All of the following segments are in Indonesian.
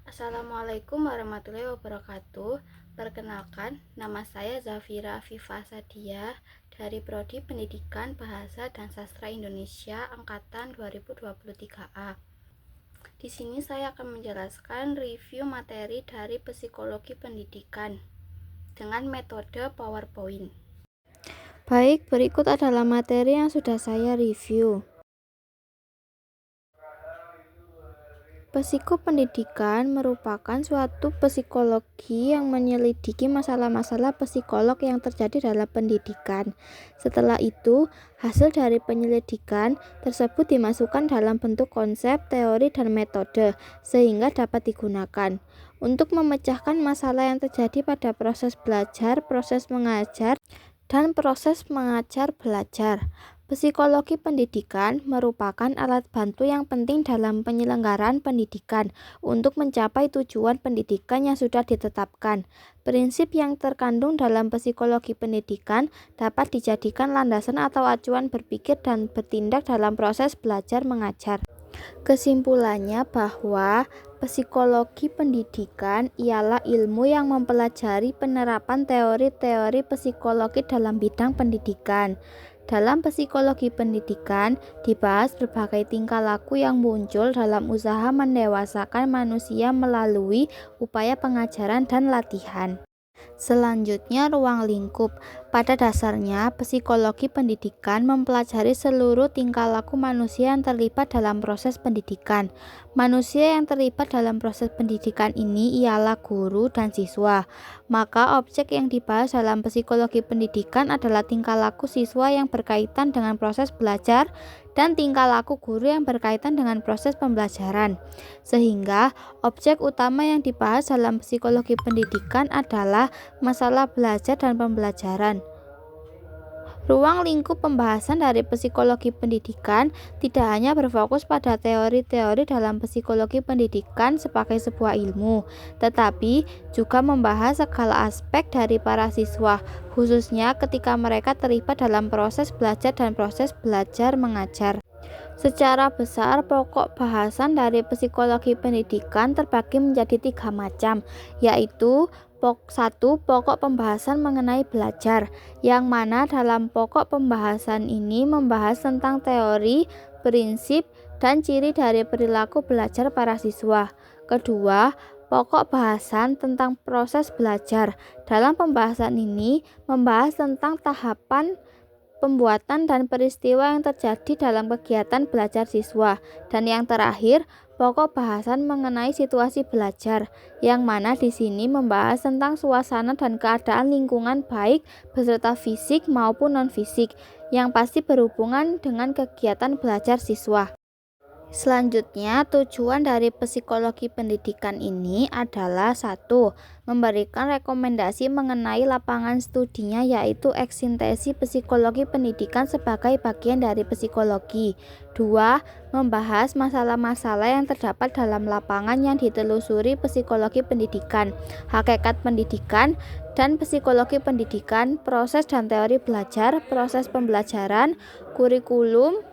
Assalamualaikum warahmatullahi wabarakatuh. Perkenalkan, nama saya Zafira Afifa Sadia dari Prodi Pendidikan Bahasa dan Sastra Indonesia angkatan 2023A. Di sini saya akan menjelaskan review materi dari Psikologi Pendidikan dengan metode PowerPoint. Baik, berikut adalah materi yang sudah saya review. Psikopendidikan merupakan suatu psikologi yang menyelidiki masalah-masalah psikolog yang terjadi dalam pendidikan. Setelah itu, hasil dari penyelidikan tersebut dimasukkan dalam bentuk konsep, teori, dan metode, sehingga dapat digunakan untuk memecahkan masalah yang terjadi pada proses belajar, proses mengajar, dan proses mengajar belajar. Psikologi pendidikan merupakan alat bantu yang penting dalam penyelenggaraan pendidikan untuk mencapai tujuan pendidikan yang sudah ditetapkan. Prinsip yang terkandung dalam psikologi pendidikan dapat dijadikan landasan atau acuan berpikir dan bertindak dalam proses belajar mengajar. Kesimpulannya bahwa psikologi pendidikan ialah ilmu yang mempelajari penerapan teori-teori psikologi dalam bidang pendidikan. Dalam psikologi pendidikan dibahas berbagai tingkah laku yang muncul dalam usaha mendewasakan manusia melalui upaya pengajaran dan latihan. Selanjutnya, ruang lingkup. Pada dasarnya, psikologi pendidikan mempelajari seluruh tingkah laku manusia yang terlibat dalam proses pendidikan. Manusia yang terlibat dalam proses pendidikan ini ialah guru dan siswa. Maka objek yang dibahas dalam psikologi pendidikan adalah tingkah laku siswa yang berkaitan dengan proses belajar dan tingkah laku guru yang berkaitan dengan proses pembelajaran. Sehingga objek utama yang dibahas dalam psikologi pendidikan adalah masalah belajar dan pembelajaran. Ruang lingkup pembahasan dari psikologi pendidikan tidak hanya berfokus pada teori-teori dalam psikologi pendidikan sebagai sebuah ilmu, tetapi juga membahas segala aspek dari para siswa, khususnya ketika mereka terlibat dalam proses belajar dan proses belajar mengajar. Secara besar, pokok bahasan dari psikologi pendidikan terbagi menjadi 3 macam, yaitu 1. Pokok pembahasan mengenai belajar, yang mana dalam pokok pembahasan ini membahas tentang teori, prinsip, dan ciri dari perilaku belajar para siswa. Kedua, pokok bahasan tentang proses belajar. Dalam pembahasan ini membahas tentang tahapan pembuatan dan peristiwa yang terjadi dalam kegiatan belajar siswa. Dan yang terakhir, pokok bahasan mengenai situasi belajar, yang mana di sini membahas tentang suasana dan keadaan lingkungan baik beserta fisik maupun non-fisik, yang pasti berhubungan dengan kegiatan belajar siswa. Selanjutnya, tujuan dari psikologi pendidikan ini adalah 1. Memberikan rekomendasi mengenai lapangan studinya, yaitu eksintesi psikologi pendidikan sebagai bagian dari psikologi. 2. Membahas masalah-masalah yang terdapat dalam lapangan yang ditelusuri psikologi pendidikan, hakikat pendidikan, dan psikologi pendidikan, proses dan teori belajar, proses pembelajaran, kurikulum,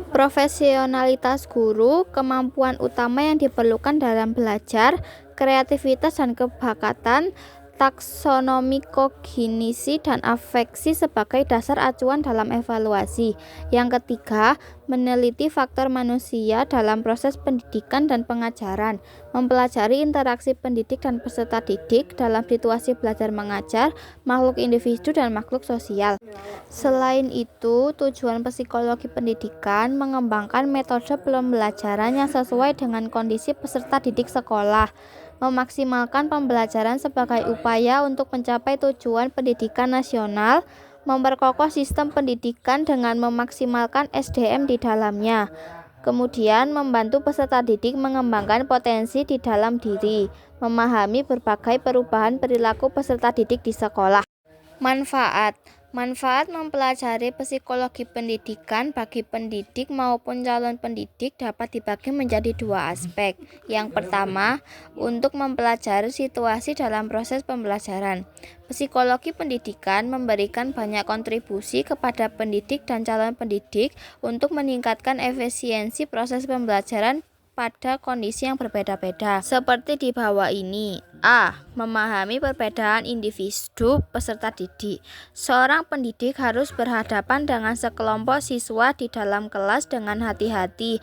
profesionalitas guru, kemampuan utama yang diperlukan dalam belajar, kreativitas dan kebakatan, taksonomi kognisi dan afeksi sebagai dasar acuan dalam evaluasi. Yang ketiga, meneliti faktor manusia dalam proses pendidikan dan pengajaran, mempelajari interaksi pendidik dan peserta didik dalam situasi belajar mengajar, makhluk individu dan makhluk sosial. Selain itu, tujuan psikologi pendidikan mengembangkan metode pembelajaran yang sesuai dengan kondisi peserta didik sekolah, memaksimalkan pembelajaran sebagai upaya untuk mencapai tujuan pendidikan nasional, memperkokoh sistem pendidikan dengan memaksimalkan SDM di dalamnya, kemudian membantu peserta didik mengembangkan potensi di dalam diri, memahami berbagai perubahan perilaku peserta didik di sekolah. Manfaat mempelajari psikologi pendidikan bagi pendidik maupun calon pendidik dapat dibagi menjadi 2 aspek. Yang pertama, untuk mempelajari situasi dalam proses pembelajaran. Psikologi pendidikan memberikan banyak kontribusi kepada pendidik dan calon pendidik untuk meningkatkan efisiensi proses pembelajaran pada kondisi yang berbeda-beda. Seperti di bawah ini. A. Memahami perbedaan individu peserta didik. Seorang pendidik harus berhadapan dengan sekelompok siswa di dalam kelas dengan hati-hati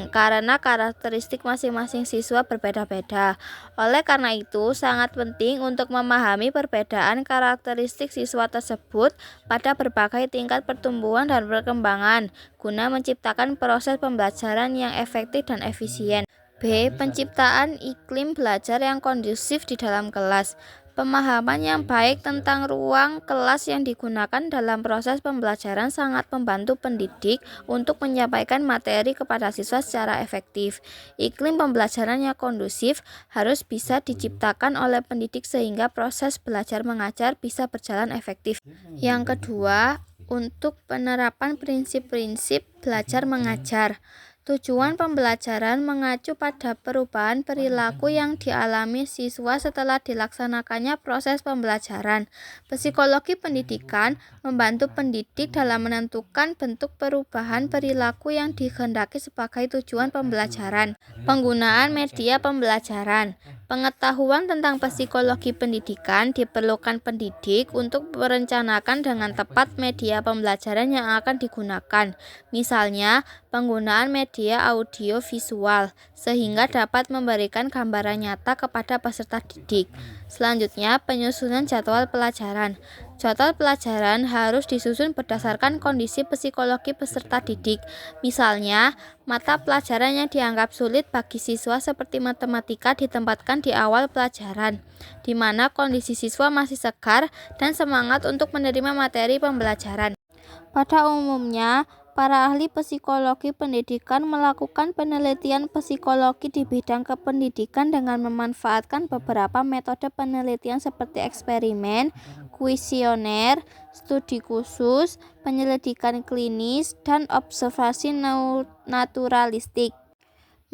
karena karakteristik masing-masing siswa berbeda-beda. Oleh karena itu, sangat penting untuk memahami perbedaan karakteristik siswa tersebut pada berbagai tingkat pertumbuhan dan perkembangan, guna menciptakan proses pembelajaran yang efektif dan efisien. B. Penciptaan iklim belajar yang kondusif di dalam kelas. Pemahaman yang baik tentang ruang kelas yang digunakan dalam proses pembelajaran sangat membantu pendidik untuk menyampaikan materi kepada siswa secara efektif. Iklim pembelajaran yang kondusif harus bisa diciptakan oleh pendidik sehingga proses belajar mengajar bisa berjalan efektif. Yang kedua, untuk penerapan prinsip-prinsip belajar mengajar. Tujuan pembelajaran mengacu pada perubahan perilaku yang dialami siswa setelah dilaksanakannya proses pembelajaran. Psikologi pendidikan membantu pendidik dalam menentukan bentuk perubahan perilaku yang dikehendaki sebagai tujuan pembelajaran. Penggunaan media pembelajaran. Pengetahuan tentang psikologi pendidikan diperlukan pendidik untuk merencanakan dengan tepat media pembelajaran yang akan digunakan. Misalnya, penggunaan media audio visual sehingga dapat memberikan gambaran nyata kepada peserta didik. Selanjutnya, penyusunan jadwal pelajaran. Jadwal pelajaran harus disusun berdasarkan kondisi psikologi peserta didik. Misalnya, mata pelajaran yang dianggap sulit bagi siswa seperti matematika ditempatkan di awal pelajaran, di mana kondisi siswa masih segar dan semangat untuk menerima materi pembelajaran. Pada umumnya, para ahli psikologi pendidikan melakukan penelitian psikologi di bidang kependidikan dengan memanfaatkan beberapa metode penelitian seperti eksperimen, kuesioner, studi khusus, penyelidikan klinis, dan observasi naturalistik.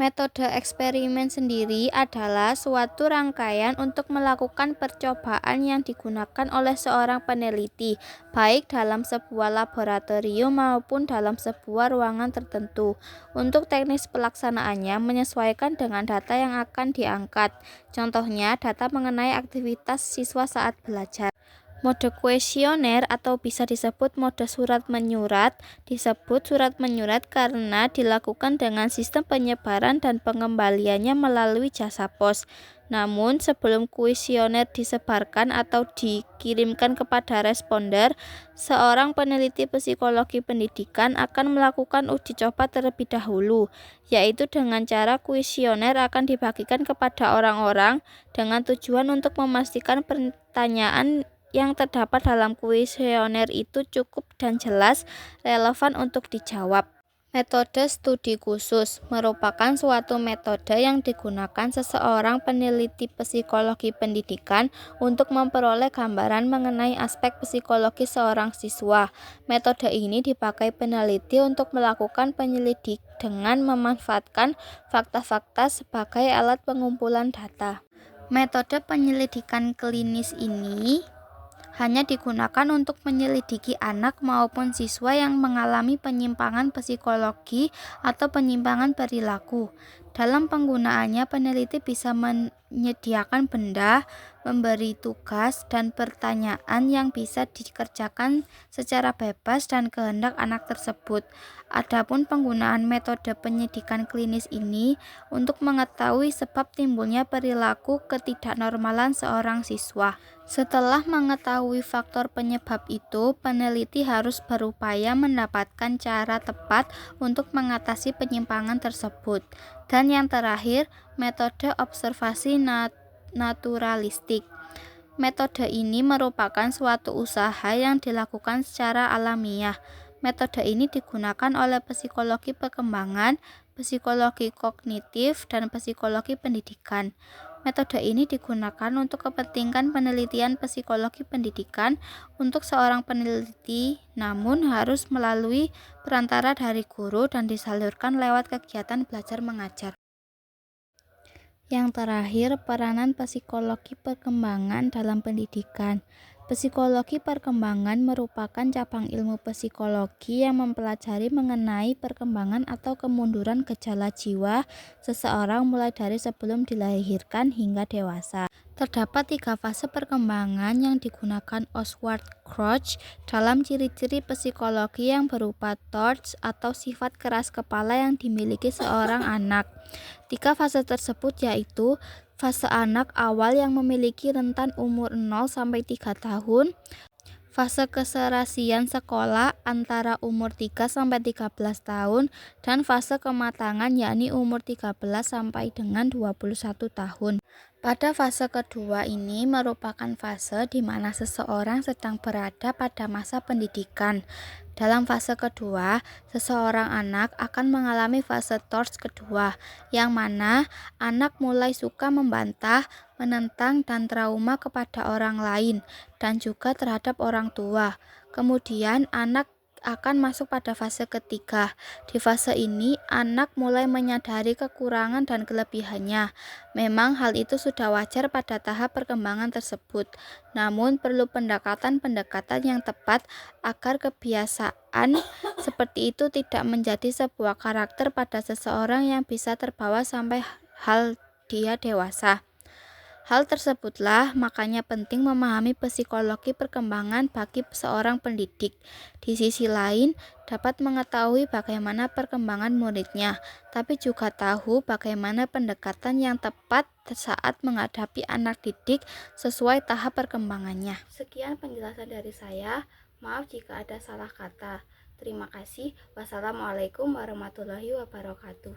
Metode eksperimen sendiri adalah suatu rangkaian untuk melakukan percobaan yang digunakan oleh seorang peneliti, baik dalam sebuah laboratorium maupun dalam sebuah ruangan tertentu. Untuk teknis pelaksanaannya menyesuaikan dengan data yang akan diangkat. Contohnya, data mengenai aktivitas siswa saat belajar. Mode kuesioner atau bisa disebut mode surat menyurat disebut surat menyurat karena dilakukan dengan sistem penyebaran dan pengembaliannya melalui jasa pos. Namun sebelum kuesioner disebarkan atau dikirimkan kepada responder, seorang peneliti psikologi pendidikan akan melakukan uji coba terlebih dahulu, yaitu dengan cara kuesioner akan dibagikan kepada orang-orang dengan tujuan untuk memastikan pertanyaan yang terdapat dalam kuesioner itu cukup dan jelas relevan untuk dijawab. Metode studi khusus merupakan suatu metode yang digunakan seseorang peneliti psikologi pendidikan untuk memperoleh gambaran mengenai aspek psikologi seorang siswa. Metode ini dipakai peneliti untuk melakukan penyelidik dengan memanfaatkan fakta-fakta sebagai alat pengumpulan data. Metode penyelidikan klinis ini hanya digunakan untuk menyelidiki anak maupun siswa yang mengalami penyimpangan psikologi atau penyimpangan perilaku. Dalam penggunaannya, peneliti bisa menyediakan benda, memberi tugas, dan pertanyaan yang bisa dikerjakan secara bebas dan kehendak anak tersebut. Adapun penggunaan metode penyidikan klinis ini untuk mengetahui sebab timbulnya perilaku ketidaknormalan seorang siswa. Setelah mengetahui faktor penyebab itu, peneliti harus berupaya mendapatkan cara tepat untuk mengatasi penyimpangan tersebut. Dan yang terakhir, metode observasi naturalistik. Metode ini merupakan suatu usaha yang dilakukan secara alamiah. Metode ini digunakan oleh psikologi perkembangan, psikologi kognitif, dan psikologi pendidikan. Metode ini digunakan untuk kepentingan penelitian psikologi pendidikan untuk seorang peneliti, namun harus melalui perantara dari guru dan disalurkan lewat kegiatan belajar mengajar. Yang terakhir, peranan psikologi perkembangan dalam pendidikan. Psikologi perkembangan merupakan cabang ilmu psikologi yang mempelajari mengenai perkembangan atau kemunduran gejala jiwa seseorang mulai dari sebelum dilahirkan hingga dewasa. Terdapat 3 fase perkembangan yang digunakan Oswald Crouch dalam ciri-ciri psikologi yang berupa thoughts atau sifat keras kepala yang dimiliki seorang anak. 3 fase tersebut yaitu fase anak awal yang memiliki rentan umur 0-3 tahun, fase keserasian sekolah antara umur 3-13 tahun, dan fase kematangan yakni umur 13 sampai dengan 21 tahun. Pada fase kedua ini merupakan fase di mana seseorang sedang berada pada masa pendidikan. Dalam fase kedua, seseorang anak akan mengalami fase thoughts kedua, yang mana anak mulai suka membantah, menentang, dan trauma kepada orang lain, dan juga terhadap orang tua. Kemudian anak akan masuk pada fase ketiga. Di fase ini, anak mulai menyadari kekurangan dan kelebihannya. Memang hal itu sudah wajar pada tahap perkembangan tersebut. Namun perlu pendekatan-pendekatan yang tepat agar kebiasaan seperti itu tidak menjadi sebuah karakter pada seseorang yang bisa terbawa sampai hal dia dewasa. Hal tersebutlah makanya penting memahami psikologi perkembangan bagi seorang pendidik. Di sisi lain, dapat mengetahui bagaimana perkembangan muridnya, tapi juga tahu bagaimana pendekatan yang tepat saat menghadapi anak didik sesuai tahap perkembangannya. Sekian penjelasan dari saya. Maaf jika ada salah kata. Terima kasih. Wassalamualaikum warahmatullahi wabarakatuh.